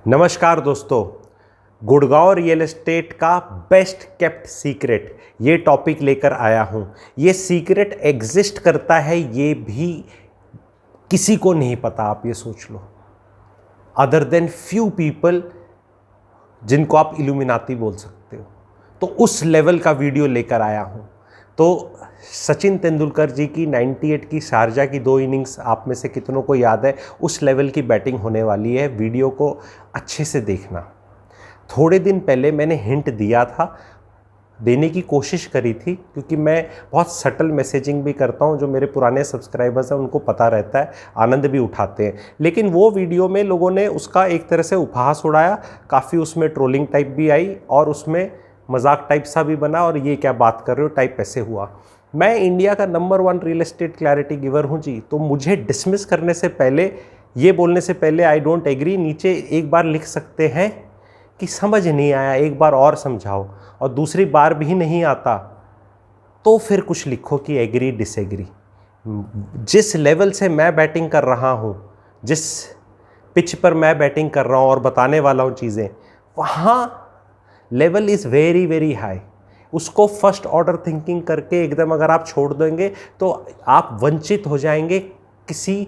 नमस्कार दोस्तों, Gurgaon real estate का बेस्ट केप्ट सीक्रेट ये टॉपिक लेकर आया हूँ। ये सीक्रेट एग्जिस्ट करता है ये भी किसी को नहीं पता, आप ये सोच लो, अदर देन फ्यू पीपल जिनको आप इल्यूमिनाती बोल सकते हो। तो उस लेवल का वीडियो लेकर आया हूँ। तो सचिन तेंदुलकर जी की 98 की शारजा की 2 इनिंग्स आप में से कितनों को याद है, उस लेवल की बैटिंग होने वाली है। वीडियो को अच्छे से देखना। थोड़े दिन पहले मैंने हिंट दिया था, देने की कोशिश करी थी, क्योंकि मैं बहुत सटल मैसेजिंग भी करता हूं। जो मेरे पुराने सब्सक्राइबर्स हैं उनको पता रहता है, आनंद भी उठाते हैं। लेकिन वो वीडियो में लोगों ने उसका एक तरह से उपहास उड़ाया, काफ़ी उसमें ट्रोलिंग टाइप भी आई और उसमें मजाक टाइप सा भी बना, और ये क्या बात कर रहे हो टाइप ऐसे हुआ। मैं इंडिया का number 1 real estate clarity giver हूँ जी, तो मुझे डिसमिस करने से पहले, ये बोलने से पहले आई डोंट एग्री नीचे एक बार लिख सकते हैं कि समझ नहीं आया, एक बार और समझाओ, और दूसरी बार भी नहीं आता तो फिर कुछ लिखो कि एग्री डिसएग्री। जिस लेवल से मैं बैटिंग कर रहा हूँ, जिस पिच पर मैं बैटिंग कर रहा हूँ और बताने वाला हूँ चीज़ें, वहाँ level is very very high. उसको फर्स्ट ऑर्डर थिंकिंग करके एकदम अगर आप छोड़ देंगे तो आप वंचित हो जाएंगे किसी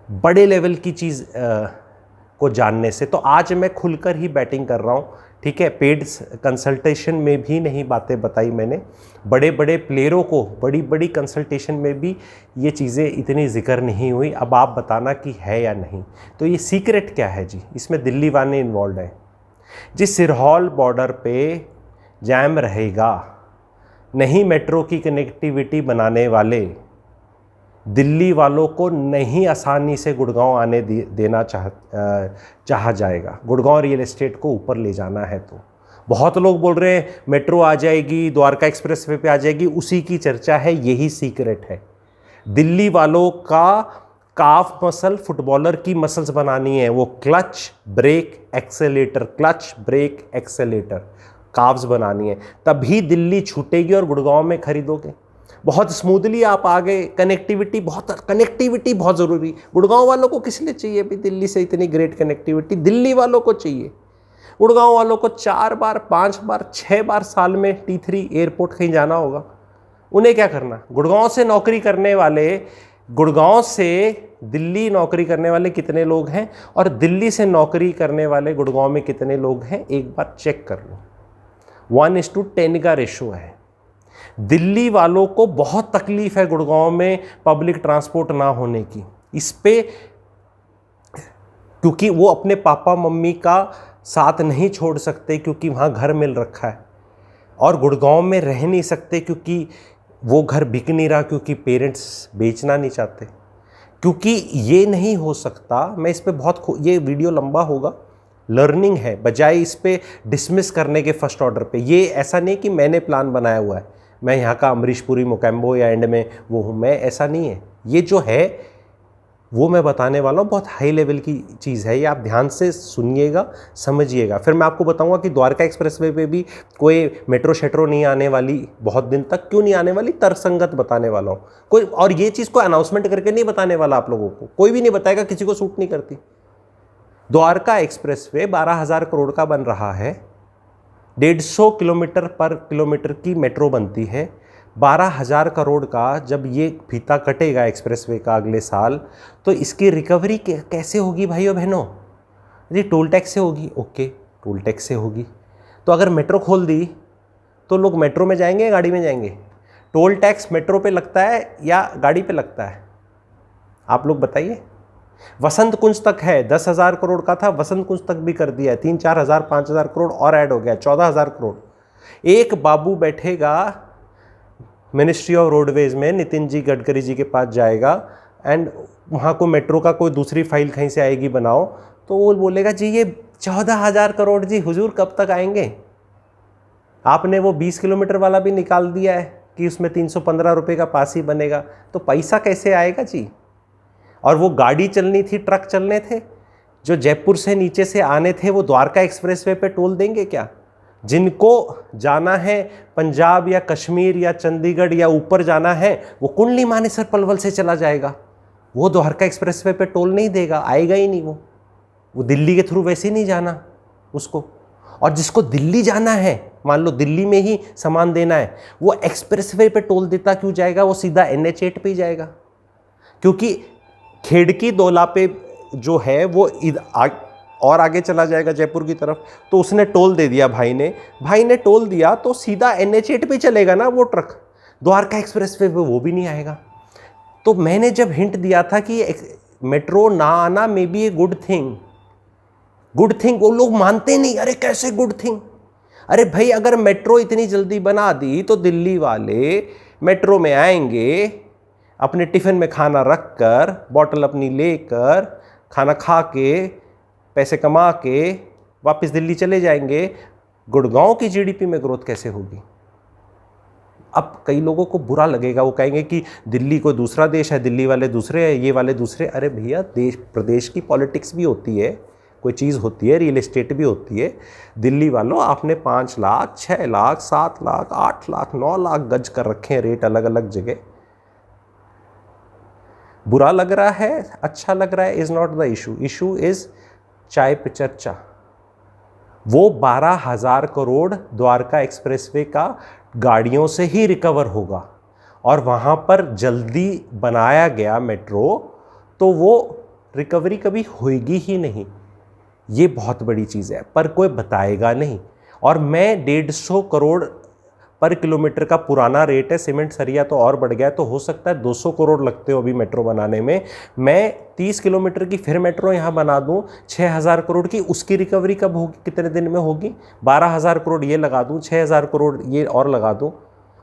बड़े लेवल की चीज़ को जानने से। तो आज मैं खुलकर ही बैटिंग कर रहा हूँ, ठीक है। पेड कंसल्टेशन में भी नहीं बातें बताई मैंने, बड़े बड़े प्लेयरों को बड़ी बड़ी कंसल्टेशन में भी ये चीज़ें इतनी जिक्र नहीं हुई। अब आप बताना कि है या नहीं। तो ये सीक्रेट क्या है जी, इसमें दिल्ली वाले इन्वॉल्व है जी। सिरहौल बॉर्डर पे जैम रहेगा, नहीं मेट्रो की कनेक्टिविटी बनाने वाले दिल्ली वालों को नहीं आसानी से गुड़गांव आने देना चाहा जाएगा। गुड़गांव रियल एस्टेट को ऊपर ले जाना है तो बहुत लोग बोल रहे हैं मेट्रो आ जाएगी, द्वारका एक्सप्रेसवे पे आ जाएगी, उसी की चर्चा है। यही सीक्रेट है। दिल्ली वालों का काफ मसल फुटबॉलर की मसल्स बनानी है, वो clutch brake accelerator, clutch brake accelerator calves बनानी है, तभी दिल्ली छूटेगी और गुड़गांव में खरीदोगे। बहुत स्मूथली आप आगे, कनेक्टिविटी बहुत ज़रूरी। गुड़गांव वालों को किस लिए चाहिए भी दिल्ली से इतनी ग्रेट कनेक्टिविटी? दिल्ली वालों को चाहिए। गुड़गांव वालों को 4 बार 5 बार 6 बार साल में T3 एयरपोर्ट कहीं जाना होगा, उन्हें क्या करना? गुड़गांव से नौकरी करने वाले, गुड़गांव से दिल्ली नौकरी करने वाले कितने लोग हैं और दिल्ली से नौकरी करने वाले गुड़गांव में कितने लोग हैं, एक बार चेक कर लो। 1:10 का रेशो है। दिल्ली वालों को बहुत तकलीफ है गुड़गांव में पब्लिक ट्रांसपोर्ट ना होने की, इस पे, क्योंकि वो अपने पापा मम्मी का साथ नहीं छोड़ सकते क्योंकि वहाँ घर मिल रखा है, और गुड़गांव में रह नहीं सकते क्योंकि वो घर बिक नहीं रहा, क्योंकि पेरेंट्स बेचना नहीं चाहते। क्योंकि ये नहीं हो सकता। मैं इस पे ये वीडियो लंबा होगा, लर्निंग है, बजाय इस पे डिसमिस करने के फर्स्ट ऑर्डर पे। ये ऐसा नहीं कि मैंने प्लान बनाया हुआ है, मैं यहाँ का अमरीश पुरी मोकैम्बो या एंड में वो हूँ, मैं, ऐसा नहीं है। ये जो है वो मैं बताने वाला हूँ, बहुत हाई लेवल की चीज़ है। ये आप ध्यान से सुनिएगा, समझिएगा। फिर मैं आपको बताऊंगा कि द्वारका एक्सप्रेसवे पे भी कोई मेट्रो शेट्रो नहीं आने वाली बहुत दिन तक। क्यों नहीं आने वाली? तर्कसंगत बताने वाला हूँ कोई, और ये चीज़ को अनाउंसमेंट करके नहीं बताने वाला आप लोगों को, कोई भी नहीं बताएगा, किसी को सूट नहीं करती। द्वारका एक्सप्रेसवे 12,000 करोड़ का बन रहा है, 150 किलोमीटर पर किलोमीटर की मेट्रो बनती है। 12,000 करोड़ का जब ये फीता कटेगा एक्सप्रेसवे का अगले साल, तो इसकी रिकवरी कैसे होगी भाइयों बहनों? जी टोल टैक्स से होगी। ओके, टोल टैक्स से होगी। तो अगर मेट्रो खोल दी तो लोग मेट्रो में जाएंगे या गाड़ी में जाएंगे? टोल टैक्स मेट्रो पे लगता है या गाड़ी पे लगता है? आप लोग बताइए। वसंत कुंज तक है, 10,000 करोड़ का था, वसंत कुंज तक भी कर दिया है, 3-4 हज़ार 5,000 करोड़ और ऐड हो गया, 14,000 करोड़। एक बाबू बैठेगा मिनिस्ट्री ऑफ रोडवेज में, नितिन जी गडकरी जी के पास जाएगा, एंड वहाँ को मेट्रो का कोई दूसरी फाइल कहीं से आएगी बनाओ, तो वो बोलेगा जी ये 14,000 करोड़ जी हुजूर कब तक आएंगे? आपने वो 20 किलोमीटर वाला भी निकाल दिया है कि उसमें 315 रुपये का पास ही बनेगा, तो पैसा कैसे आएगा जी? और वो गाड़ी चलनी थी, ट्रक चलने थे, जो जयपुर से नीचे से आने थे, वो द्वारका एक्सप्रेसवे पे टोल देंगे क्या? जिनको जाना है पंजाब या कश्मीर या चंडीगढ़ या ऊपर जाना है, वो कुंडली मानेसर पलवल से चला जाएगा, वो द्वारका एक्सप्रेसवे पे टोल नहीं देगा, आएगा ही नहीं। वो दिल्ली के थ्रू वैसे ही नहीं जाना। उसको। और जिसको दिल्ली जाना है, मान लो दिल्ली में ही सामान देना है, वो एक्सप्रेसवे पे टोल देता क्यों जाएगा? वो सीधा NH8 पे ही जाएगा, क्योंकि खेड़की दौला पे जो है वो और आगे चला जाएगा जयपुर की तरफ। तो उसने टोल दे दिया, भाई ने टोल दिया तो सीधा NH8 पे चलेगा ना वो ट्रक, द्वारका एक्सप्रेसवे पे वो भी नहीं आएगा। तो मैंने जब हिंट दिया था कि मेट्रो ना आना may be a good thing, वो लोग मानते नहीं। अरे कैसे गुड थिंग? अरे भाई अगर मेट्रो इतनी जल्दी बना दी तो दिल्ली वाले मेट्रो में आएंगे, अपने टिफिन में खाना रख कर, बॉटल अपनी लेकर, खाना खा के, पैसे कमा के वापस दिल्ली चले जाएंगे। गुड़गांव की GDP में ग्रोथ कैसे होगी? अब कई लोगों को बुरा लगेगा, वो कहेंगे कि दिल्ली कोई दूसरा देश है, दिल्ली वाले दूसरे हैं, ये वाले दूसरे। अरे भैया देश प्रदेश की पॉलिटिक्स भी होती है, कोई चीज़ होती है, रियल एस्टेट भी होती है। दिल्ली वालों आपने 5 लाख, 6 लाख, 7 लाख, 8 लाख, 9 लाख गज कर रखे हैं रेट अलग अलग जगह। बुरा लग रहा है, अच्छा लग रहा है, is not the issue. Issue is चाय पे चर्चा। वो 12,000 करोड़ द्वारका एक्सप्रेसवे का गाड़ियों से ही रिकवर होगा, और वहाँ पर जल्दी बनाया गया मेट्रो, तो वो रिकवरी कभी होगी ही नहीं। ये बहुत बड़ी चीज़ है, पर कोई बताएगा नहीं। और मैं 150 करोड़ पर किलोमीटर का पुराना रेट है, सीमेंट सरिया तो और बढ़ गया, तो हो सकता है 200 करोड़ लगते हो अभी मेट्रो बनाने में। मैं 30 किलोमीटर की फिर मेट्रो यहाँ बना दूँ 6,000 करोड़ की, उसकी रिकवरी कब होगी, कितने दिन में होगी? 12,000 करोड़ ये लगा दूँ, 6,000 करोड़ ये और लगा दूँ,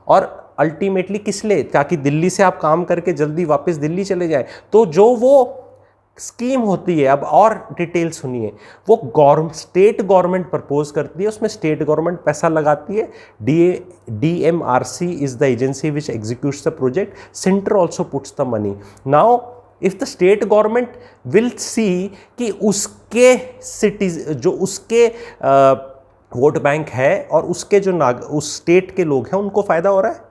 और अल्टीमेटली किस लिए? ताकि दिल्ली से आप काम करके जल्दी वापस दिल्ली चले जाए। तो जो वो स्कीम होती है, अब और डिटेल सुनिए, वो स्टेट गवर्नमेंट प्रपोज करती है, उसमें स्टेट गवर्नमेंट पैसा लगाती है। DMRC is the agency which executes the project, centre also puts the money. Now if the state government will see कि उसके सिटीज जो उसके वोट बैंक है और उसके जो उस स्टेट के लोग हैं उनको फायदा हो रहा है।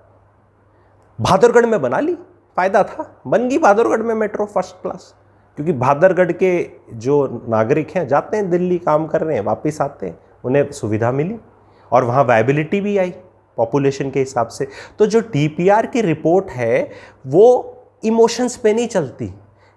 भादरगढ़ में बना ली, फायदा था, बन गई भादरगढ़ में मेट्रो फर्स्ट क्लास, क्योंकि भादरगढ़ के जो नागरिक हैं जाते हैं दिल्ली काम कर रहे हैं, वापस आते हैं, उन्हें सुविधा मिली और वहाँ वायबिलिटी भी आई पॉपुलेशन के हिसाब से। तो जो DPR की रिपोर्ट है वो इमोशंस पे नहीं चलती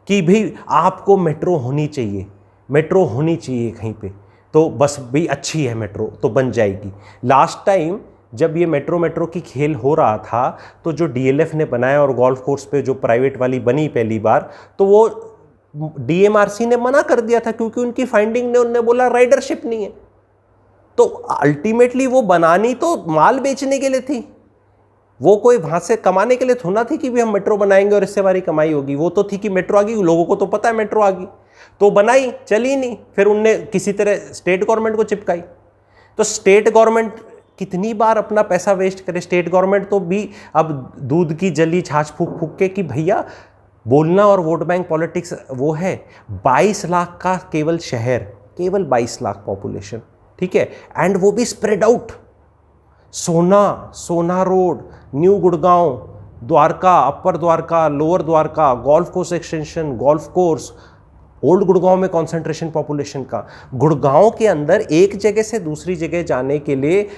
कि भाई आपको मेट्रो होनी चाहिए, मेट्रो होनी चाहिए कहीं पे, तो बस भाई अच्छी है मेट्रो तो बन जाएगी। लास्ट टाइम जब ये मेट्रो की खेल हो रहा था तो जो DLF ने बनाया और गोल्फ कोर्स पे जो प्राइवेट वाली बनी पहली बार, तो वो DMRC ने मना कर दिया था, क्योंकि उनकी फाइंडिंग ने, उन्होंने बोला राइडरशिप नहीं है। तो अल्टीमेटली वो बनानी तो माल बेचने के लिए थी, वो कोई वहां से कमाने के लिए थोड़ा थी कि भी हम मेट्रो बनाएंगे और इससे हमारी कमाई होगी। वो तो थी कि मेट्रो आ गई, लोगों को तो पता है मेट्रो आ गई, तो बनाई, चली नहीं, फिर उनने किसी तरह स्टेट गवर्नमेंट को चिपकाई। तो स्टेट गवर्नमेंट कितनी बार अपना पैसा वेस्ट करे? स्टेट गवर्नमेंट तो भी अब दूध की जली छाछ फूक फूक के कि भैया बोलना और वोट बैंक पॉलिटिक्स वो है। 22 लाख का केवल शहर, केवल 22 लाख पॉपुलेशन, ठीक है, एंड वो भी spread out. Sohna road, new Gurgaon, Dwarka, upper Dwarka, lower Dwarka, golf course extension, golf course, old Gurgaon में कॉन्सेंट्रेशन पॉपुलेशन का। गुड़गांव के अंदर एक जगह से दूसरी जगह जाने के लिए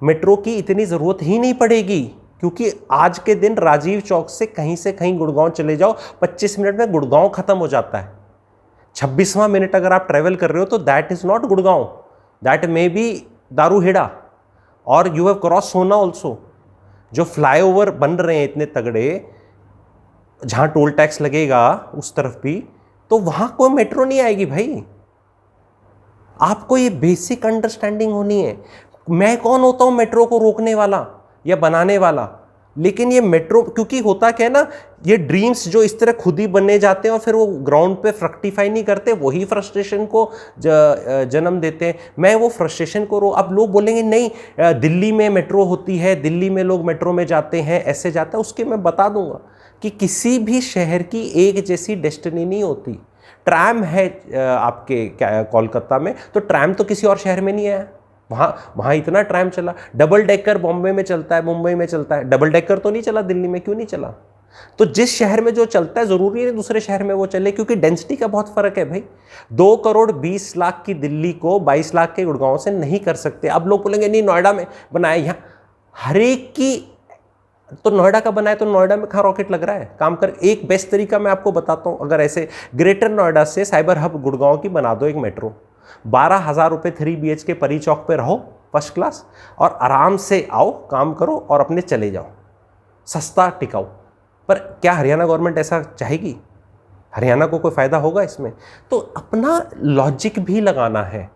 मेट्रो की इतनी ज़रूरत ही नहीं पड़ेगी, क्योंकि आज के दिन राजीव चौक से कहीं गुड़गांव चले जाओ, 25 मिनट में गुड़गांव खत्म हो जाता है। 26वां मिनट अगर आप ट्रेवल कर रहे हो तो that is not Gurgaon, that may be Dharuhera, और यू हैव क्रॉस सोना ऑल्सो। जो फ्लाईओवर बन रहे हैं इतने तगड़े, जहां टोल टैक्स लगेगा उस तरफ भी, तो वहां कोई मेट्रो नहीं आएगी भाई। आपको ये बेसिक अंडरस्टैंडिंग होनी है। मैं कौन होता हूं मेट्रो को रोकने वाला या बनाने वाला? लेकिन ये मेट्रो, क्योंकि होता क्या है ना, ये ड्रीम्स जो इस तरह खुद ही बनने जाते हैं और फिर वो ग्राउंड पे फ्रक्टिफाई नहीं करते, वही फ्रस्ट्रेशन को जन्म देते हैं। मैं वो फ्रस्ट्रेशन को अब लोग बोलेंगे नहीं दिल्ली में मेट्रो होती है, दिल्ली में लोग मेट्रो में जाते हैं, ऐसे जाता है, उसके मैं बता दूंगा कि किसी भी शहर की एक जैसी डेस्टिनी नहीं होती। ट्रैम है आपके कोलकाता में, तो ट्रैम तो किसी और शहर में नहीं है, वहाँ इतना ट्रैम चला। डबल डेकर बॉम्बे में चलता है, मुंबई में चलता है, डबल डेकर तो नहीं चला दिल्ली में, क्यों नहीं चला? तो जिस शहर में जो चलता है ज़रूरी नहीं दूसरे शहर में वो चले, क्योंकि डेंसिटी का बहुत फ़र्क है भाई। 2 करोड़ 20 लाख की दिल्ली को 22 लाख के गुड़गांव से नहीं कर सकते। अब लोग बोलेंगे नहीं नोएडा में बनाया, यहाँ हर एक की, तो नोएडा का बनाए तो नोएडा में कहाँ रॉकेट लग रहा है काम कर। एक बेस्ट तरीका मैं आपको बताता हूँ, अगर ऐसे ग्रेटर नोएडा से साइबर हब गुड़गांव की बना दो एक मेट्रो, 12,000 रुपये 3 BHK परी चौक पे रहो फर्स्ट क्लास, और आराम से आओ काम करो और अपने चले जाओ, सस्ता टिकाऊ। पर क्या हरियाणा गवर्नमेंट ऐसा चाहेगी? हरियाणा को कोई फ़ायदा होगा इसमें? तो अपना लॉजिक भी लगाना है।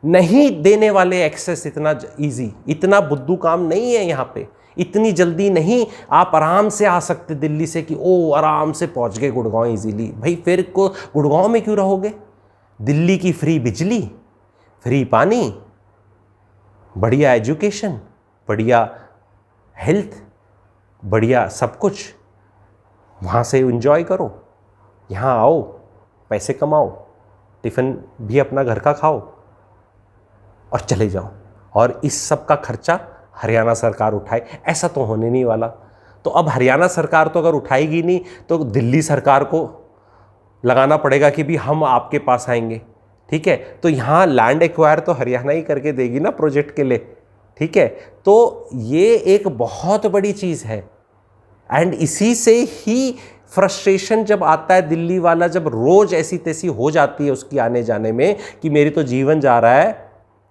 नहीं देने वाले एक्सेस इतना ईजी, इतना बुद्धू काम नहीं है यहाँ पे, इतनी जल्दी नहीं आप आराम से आ सकते दिल्ली से कि ओ आराम से पहुँच गए गुड़गांव इजीली। भाई फिर को गुड़गांव में क्यों रहोगे? दिल्ली की फ्री बिजली, फ्री पानी, बढ़िया एजुकेशन, बढ़िया हेल्थ, बढ़िया सब कुछ, वहाँ से एंजॉय करो। यहाँ आओ, पैसे कमाओ, टिफ़िन भी अपना घर का खाओ और चले जाओ, और इस सब का खर्चा हरियाणा सरकार उठाए। ऐसा तो होने नहीं वाला। तो अब हरियाणा सरकार तो अगर उठाएगी नहीं तो दिल्ली सरकार को लगाना पड़ेगा कि भी हम आपके पास आएंगे, ठीक है। तो यहाँ लैंड एक्वायर तो हरियाणा ही करके देगी ना प्रोजेक्ट के लिए, ठीक है। तो ये एक बहुत बड़ी चीज़ है, एंड इसी से ही फ्रस्ट्रेशन जब आता है दिल्ली वाला, जब रोज़ ऐसी तैसी हो जाती है उसकी आने जाने में कि मेरी तो जीवन जा रहा है,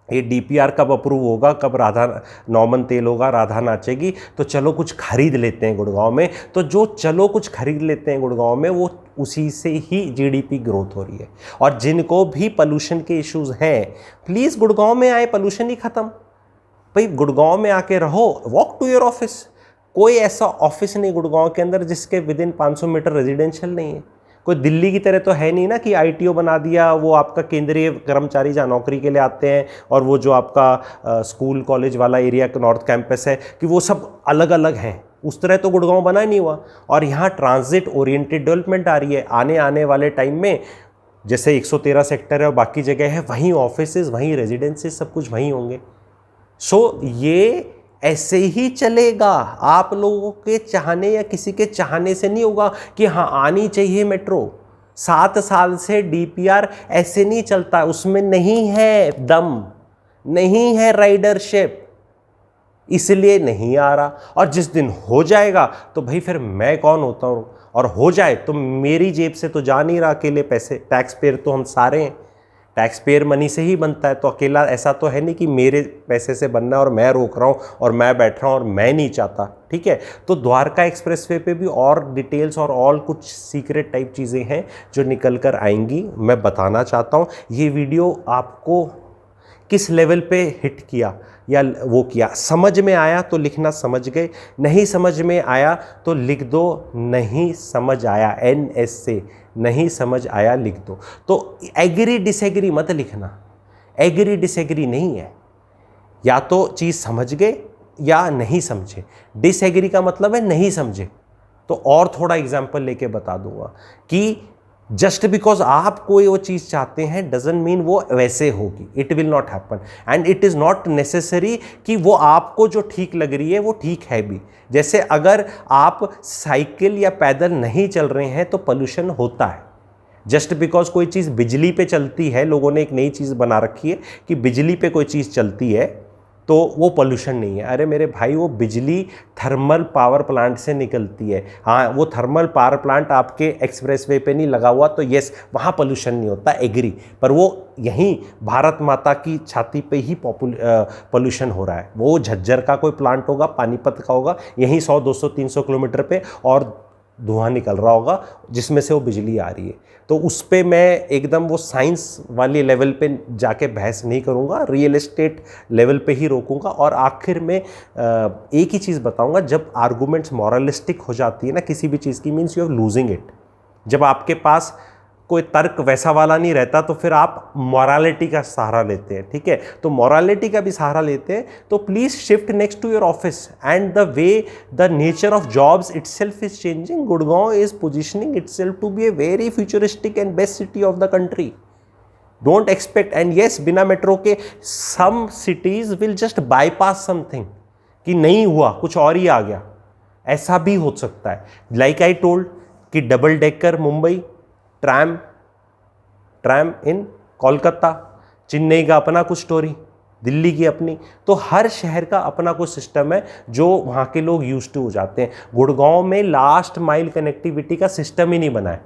ये DPR कब अप्रूव होगा, कब राधा नॉमन तेल होगा, राधा नाचेगी, तो चलो कुछ खरीद लेते हैं गुड़गांव में। तो जो चलो कुछ खरीद लेते हैं गुड़गांव में, वो उसी से ही GDP ग्रोथ हो रही है। और जिनको भी पोल्यूशन के इश्यूज़ हैं, प्लीज़ गुड़गांव में आए, पोल्यूशन ही ख़त्म। भाई गुड़गांव में आके रहो, वॉक टू योर ऑफिस। कोई ऐसा ऑफिस नहीं गुड़गांव के अंदर जिसके विदिन 500 मीटर रेजिडेंशियल नहीं है। कोई दिल्ली की तरह तो है नहीं ना कि ITO बना दिया, वो आपका केंद्रीय कर्मचारी जहाँ नौकरी के लिए आते हैं, और वो जो आपका स्कूल कॉलेज वाला एरिया नॉर्थ कैंपस है कि वो सब अलग अलग हैं। उस तरह तो गुड़गांव बना ही नहीं हुआ। और यहाँ ट्रांजिट ओरिएंटेड डेवलपमेंट आ रही है। आने वाले टाइम में जैसे 113 सेक्टर है और बाकी जगह है, वहीं ऑफिसेज, वहीं रेजिडेंसीज, सब कुछ वहीं होंगे। सो ये ऐसे ही चलेगा। आप लोगों के चाहने या किसी के चाहने से नहीं होगा कि हाँ आनी चाहिए मेट्रो। 7 साल से DPR ऐसे नहीं चलता, उसमें नहीं है दम, नहीं है राइडरशिप, इसलिए नहीं आ रहा। और जिस दिन हो जाएगा तो भाई फिर मैं कौन होता हूँ, और हो जाए तो मेरी जेब से तो जा नहीं रहा अकेले पैसे। टैक्स पेयर तो हम सारे हैं, टैक्स पेयर मनी से ही बनता है। तो अकेला ऐसा तो है नहीं कि मेरे पैसे से बनना है और मैं रोक रहा हूँ और मैं बैठ रहा हूँ और मैं नहीं चाहता, ठीक है। तो द्वारका एक्सप्रेसवे पे भी और डिटेल्स और ऑल कुछ सीक्रेट टाइप चीज़ें हैं जो निकल कर आएंगी, मैं बताना चाहता हूँ। ये वीडियो आपको किस लेवल पे हिट किया या वो किया, समझ में आया तो लिखना समझ गए, नहीं समझ में आया तो लिख दो नहीं समझ आया, NS से नहीं समझ आया लिख दो। तो एग्री डिसएग्री मत लिखना, एग्री डिसएग्री नहीं है, या तो चीज़ समझ गए या नहीं समझे। डिसएग्री का मतलब है नहीं समझे। तो और थोड़ा एग्जाम्पल लेके बता दूंगा कि जस्ट बिकॉज आप कोई वो चीज़ चाहते हैं डजंट मीन वो वैसे होगी, it will not happen. And it is not necessary कि वो आपको जो ठीक लग रही है वो ठीक है भी। जैसे अगर आप साइकिल या पैदल नहीं चल रहे हैं तो पोल्यूशन होता है। जस्ट बिकॉज कोई चीज़ बिजली पे चलती है, लोगों ने एक नई चीज़ बना रखी है कि बिजली पे कोई चीज़ चलती है तो वो पोल्यूशन नहीं है। अरे मेरे भाई, वो बिजली थर्मल पावर प्लांट से निकलती है। हाँ, वो थर्मल पावर प्लांट आपके एक्सप्रेसवे पे नहीं लगा हुआ तो येस वहाँ पोल्यूशन नहीं होता, एग्री। पर वो यहीं भारत माता की छाती पे ही पोल्यूशन हो रहा है। वो झज्जर का कोई प्लांट होगा, पानीपत का होगा, यहीं 100, 200, 300 किलोमीटर पे और धुआं निकल रहा होगा जिसमें से वो बिजली आ रही है। तो उस पे मैं एकदम वो साइंस वाली लेवल पे जाके बहस नहीं करूँगा, रियल एस्टेट लेवल पे ही रोकूँगा। और आखिर में एक ही चीज़ बताऊँगा, जब आर्गूमेंट्स मॉरलिस्टिक हो जाती है ना किसी भी चीज़ की, means you are losing it. जब आपके पास कोई तर्क वैसा वाला नहीं रहता तो फिर आप मॉरालिटी का सहारा लेते हैं, ठीक है। तो मॉरालिटी का भी सहारा लेते हैं तो please shift next to your office and the way the nature of jobs itself is changing. Gurgaon is positioning itself to be a very futuristic and best city of the country. Don't expect, and yes बिना metro के some cities will just bypass something कि नहीं हुआ, कुछ और ही आ गया। ऐसा भी हो सकता है। लाइक आई टोल्ड कि डबल डेकर मुंबई, ट्रैम इन कोलकाता, चेन्नई का अपना कुछ स्टोरी, दिल्ली की अपनी। तो हर शहर का अपना कुछ सिस्टम है जो वहाँ के लोग यूज्ड टू हो जाते हैं। गुड़गांव में लास्ट माइल कनेक्टिविटी का सिस्टम ही नहीं बना है,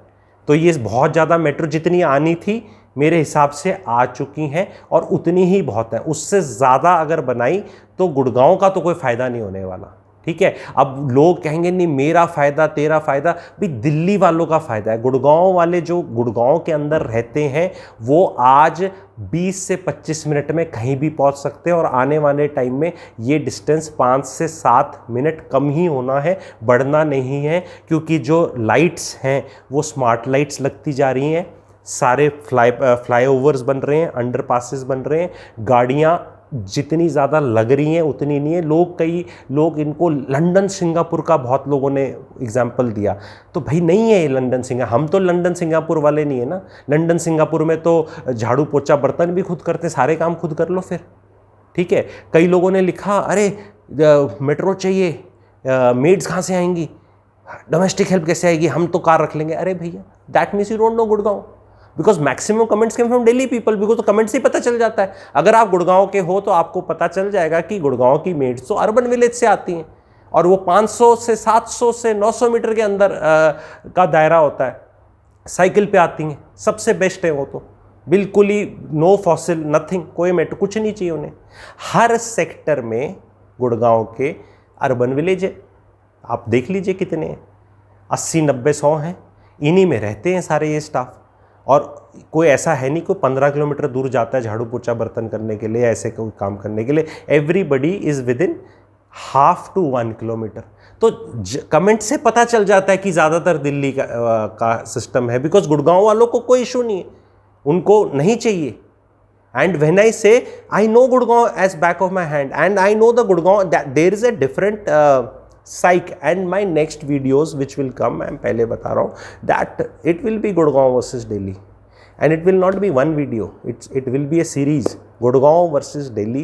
तो ये बहुत ज़्यादा मेट्रो जितनी आनी थी मेरे हिसाब से आ चुकी हैं और उतनी ही बहुत है। उससे ज़्यादा अगर बनाई तो गुड़गांव का तो कोई फ़ायदा नहीं होने वाला। ठीक है, अब लोग कहेंगे नहीं मेरा फ़ायदा तेरा फ़ायदा, भी दिल्ली वालों का फ़ायदा है। गुड़गांव वाले जो गुड़गांव के अंदर रहते हैं वो आज 20 से 25 मिनट में कहीं भी पहुंच सकते हैं और आने वाले टाइम में ये डिस्टेंस 5 से 7 मिनट कम ही होना है, बढ़ना नहीं है। क्योंकि जो लाइट्स हैं वो स्मार्ट लाइट्स लगती जा रही हैं, सारे फ्लाईओवर्स बन रहे हैं, अंडरपासेस बन रहे हैं, गाड़ियाँ जितनी ज़्यादा लग रही हैं उतनी नहीं है। कई लोग इनको लंदन सिंगापुर का बहुत लोगों ने एग्जाम्पल दिया, तो भाई नहीं है ये लंदन सिंगापुर, हम तो लंदन सिंगापुर वाले नहीं है ना। लंदन सिंगापुर में तो झाड़ू पोछा बर्तन भी खुद करते, सारे काम खुद कर लो फिर। ठीक है, कई लोगों ने लिखा अरे मेट्रो चाहिए, मेड्स कहाँ से आएंगी, डोमेस्टिक हेल्प कैसे आएगी, हम तो कार रख लेंगे। अरे भैया that means you don't know Gurgaon, because maximum comments came from Delhi people, because तो कमेंट्स से ही पता चल जाता है। अगर आप गुड़गांव के हो तो आपको पता चल जाएगा कि गुड़गांव की मेड्स तो अर्बन विलेज से आती हैं और वो 500 से 700 से 900 मीटर के अंदर का दायरा होता है, साइकिल पे आती हैं, सबसे बेस्ट है वो तो, बिल्कुल ही नो फॉसिल नथिंग, कोई मेट्रो कुछ नहीं चाहिए उन्हें। हर सेक्टर में गुड़गांव के अर्बन विलेज है, आप देख लीजिए कितने हैं, 80 90 100 हैं, इन्हीं में रहते हैं सारे ये स्टाफ। और कोई ऐसा है नहीं कोई 15 किलोमीटर दूर जाता है झाड़ू पोछा बर्तन करने के लिए, ऐसे कोई काम करने के लिए। Everybody is with in 1/2 to 1 kilometre. तो कमेंट से पता चल जाता है कि ज़्यादातर दिल्ली का सिस्टम है, बिकॉज गुड़गांव वालों को कोई इशू नहीं है, उनको नहीं चाहिए। And when I say I know Gurgaon as back of my hand and I know the Gurgaon, there is a different psych and my next videos which will come, मैं पहले बता रहा हूँ that it will be Gurgaon versus Delhi and it will not be one video, it will be a series, Gurgaon versus Delhi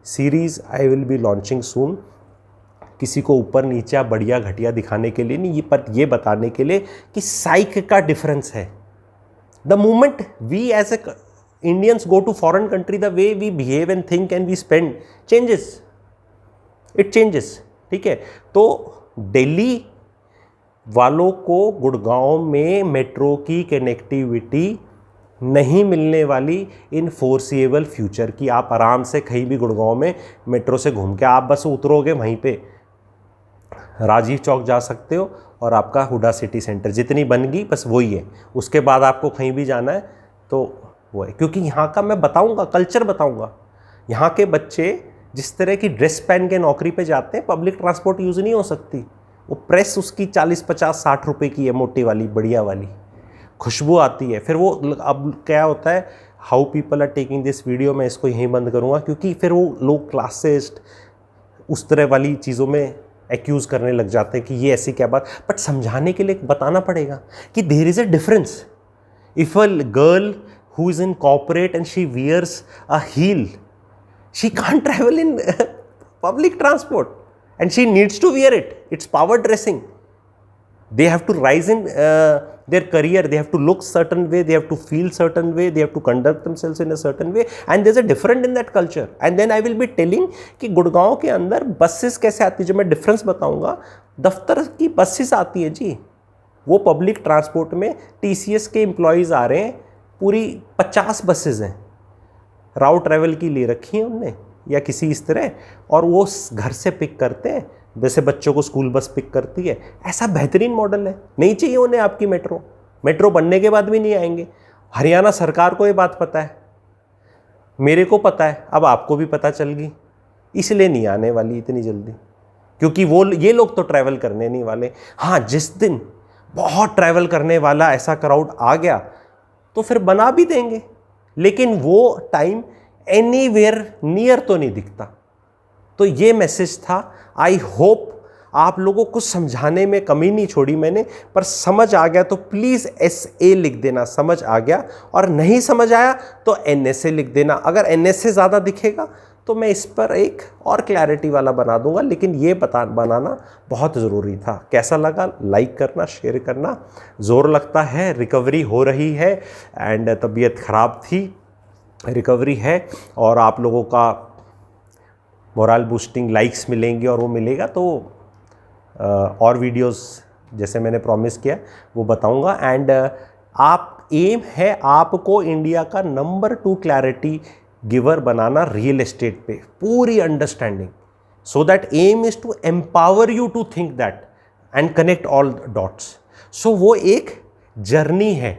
series I will be launching soon। किसी को ऊपर नीचे बढ़िया घटिया दिखाने के लिए नहीं, पर ये बताने के लिए कि साइक का डिफरेंस है। The moment we as a Indians go to foreign country, the way we behave and think and we spend changes, it changes। ठीक है, तो दिल्ली वालों को गुड़गांव में मेट्रो की कनेक्टिविटी नहीं मिलने वाली इन फोर्सिएबल फ्यूचर की। आप आराम से कहीं भी गुड़गांव में मेट्रो से घूम के आप बस उतरोगे वहीं पे राजीव चौक जा सकते हो और आपका हुडा सिटी सेंटर जितनी बन गई बस वही है। उसके बाद आपको कहीं भी जाना है तो वो है, क्योंकि यहाँ का मैं बताऊँगा, कल्चर बताऊँगा। यहाँ के बच्चे जिस तरह की ड्रेस पहन के नौकरी पे जाते हैं, पब्लिक ट्रांसपोर्ट यूज़ नहीं हो सकती। वो प्रेस उसकी 40 50 60 रुपए की है, मोटी वाली बढ़िया वाली, खुशबू आती है। फिर वो अब क्या होता है, how people are taking this video, मैं इसको यहीं बंद करूँगा क्योंकि फिर वो लोग क्लासिस्ट उस तरह वाली चीज़ों में एक्यूज़ करने लग जाते हैं कि ये ऐसी क्या बात। बट समझाने के लिए बताना पड़ेगा कि there is a difference. If a girl who is in corporate and she wears a heel, she can't travel in public transport and she needs to wear it. It's power dressing. They have to rise in their career, they have to look certain way, they have to feel certain way, they have to conduct themselves in a certain way, and there's a difference in that culture. And then I will be telling कि गुड़गांव के अंदर buses कैसे आती है। जो मैं difference बताऊंगा, दफ्तर की बसेस आती है जी, वो पब्लिक ट्रांसपोर्ट में TCS के एम्प्लॉयज़ आ रहे हैं, पूरी 50 बसेज हैं, राउट ट्रैवल की ले रखी है उनने या किसी इस तरह, और वो घर से पिक करते हैं जैसे बच्चों को स्कूल बस पिक करती है। ऐसा बेहतरीन मॉडल है, नहीं चाहिए उन्हें आपकी मेट्रो बनने के बाद भी नहीं आएंगे। हरियाणा सरकार को ये बात पता है, मेरे को पता है, अब आपको भी पता चल गई, इसलिए नहीं आने वाली इतनी जल्दी, क्योंकि ये लोग तो ट्रैवल करने नहीं वाले। हाँ, जिस दिन बहुत ट्रैवल करने वाला ऐसा क्राउड आ गया तो फिर बना भी देंगे, लेकिन वो टाइम एनीवेयर नियर तो नहीं दिखता। तो ये मैसेज था। आई होप आप लोगों को समझाने में कमी नहीं छोड़ी मैंने, पर समझ आ गया तो प्लीज़ SA लिख देना, समझ आ गया, और नहीं समझ आया तो NSA लिख देना। अगर NSA ज़्यादा दिखेगा तो मैं इस पर एक और क्लैरिटी वाला बना दूंगा, लेकिन ये बनाना बहुत ज़रूरी था। कैसा लगा? लाइक करना, शेयर करना। ज़ोर लगता है, रिकवरी हो रही है एंड तबीयत ख़राब थी, रिकवरी है, और आप लोगों का मोरल बूस्टिंग लाइक्स मिलेंगे और वो मिलेगा तो और वीडियोस जैसे मैंने प्रॉमिस किया वो बताऊंगा। एंड आप एम है आपको इंडिया का नंबर 2 क्लैरिटी गिवर बनाना रियल एस्टेट पे, पूरी understanding, so that aim is to empower you to think that and connect all dots. So वो एक जर्नी है,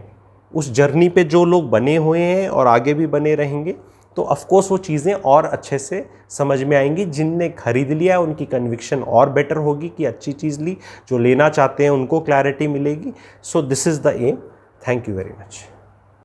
उस जर्नी पे जो लोग बने हुए हैं और आगे भी बने रहेंगे तो ऑफकोर्स वो चीज़ें और अच्छे से समझ में आएंगी। जिनने खरीद लिया उनकी कन्विक्शन और बेटर होगी कि अच्छी चीज़ ली, जो लेना चाहते हैं उनको क्लैरिटी मिलेगी। So this is the aim. Thank you very much.